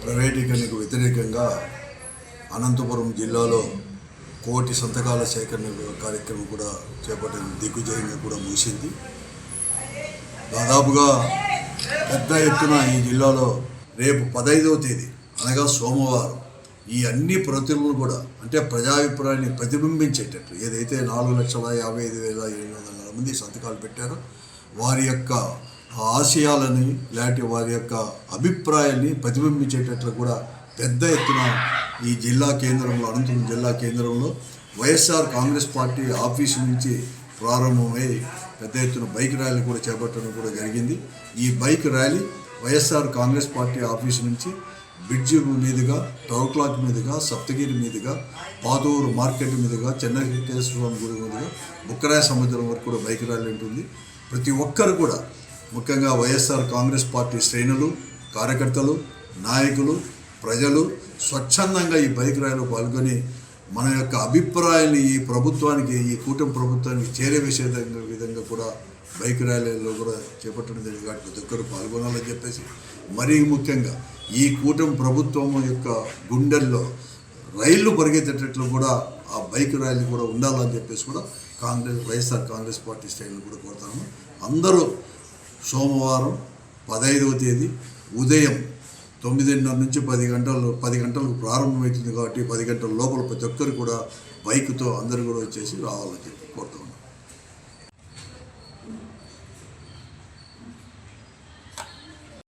ప్రైవేటీకరణకు వ్యతిరేకంగా అనంతపురం జిల్లాలో 1 కోటి సంతకాల సేకరణ కార్యక్రమం కూడా చేపట్టిన దిగ్విజయంగా కూడా ముగిసింది. దాదాపుగా పెద్ద ఎత్తున ఈ జిల్లాలో రేపు 15వ తేదీ అనగా సోమవారం ఈ అన్ని ప్రతులను కూడా అంటే ప్రజాభిప్రాయాన్ని ప్రతిబింబించేటట్లు ఏదైతే 4,55,700 మంది సంతకాలు పెట్టారో వారి యొక్క ఆశయాలని లేకపోతే వారి యొక్క అభిప్రాయాన్ని ప్రతిబింబించేటట్లు కూడా పెద్ద ఎత్తున ఈ జిల్లా కేంద్రంలో అనంతపురం జిల్లా కేంద్రంలో వైఎస్ఆర్ కాంగ్రెస్ పార్టీ ఆఫీసు నుంచి ప్రారంభమై పెద్ద ఎత్తున బైక్ ర్యాలీ కూడా చేపట్టడం కూడా జరిగింది. ఈ bike rally YSR Congress party office నుంచి బ్రిడ్జి మీదుగా, టౌన్ క్లాక్ మీదుగా, సప్తగిరి మీదుగా, పాతూరు మార్కెట్ మీదుగా, చెన్నకేశ్వర స్వామి గుడి మీదుగా, బుక్కరాయ సముద్రం వరకు కూడా బైక్ ర్యాలీ ఉంటుంది. ప్రతి ఒక్కరు కూడా ముఖ్యంగా వైఎస్ఆర్ కాంగ్రెస్ పార్టీ శ్రేణులు, కార్యకర్తలు, నాయకులు, ప్రజలు స్వచ్ఛందంగా ఈ బైక్ ర్యాలీలో పాల్గొని మన యొక్క అభిప్రాయాన్ని ఈ ప్రభుత్వానికి, ఈ కూటమి ప్రభుత్వానికి చేరవేసే విధంగా కూడా బైక్ ర్యాలీలో కూడా చేపట్టడం జరిగింది. కాబట్టి ప్రతి ఒక్కరు పాల్గొనాలని చెప్పేసి, మరీ ముఖ్యంగా ఈ కూటమి ప్రభుత్వం యొక్క గుండెల్లో రైళ్లు పరిగెత్తేటట్లు కూడా ఆ బైక్ ర్యాలీ కూడా ఉండాలని చెప్పేసి కూడా వైఎస్ఆర్ కాంగ్రెస్ పార్టీ శ్రేణులు కూడా కోరుతాను. అందరూ సోమవారం 15వ తేదీ ఉదయం 9:30 నుంచి 10 గంటలకు ప్రారంభమవుతుంది. కాబట్టి 10 గంటల లోపల ప్రతి ఒక్కరు కూడా బైక్తో అందరూ కూడా వచ్చేసి రావాలని చెప్పి కోరుతాం.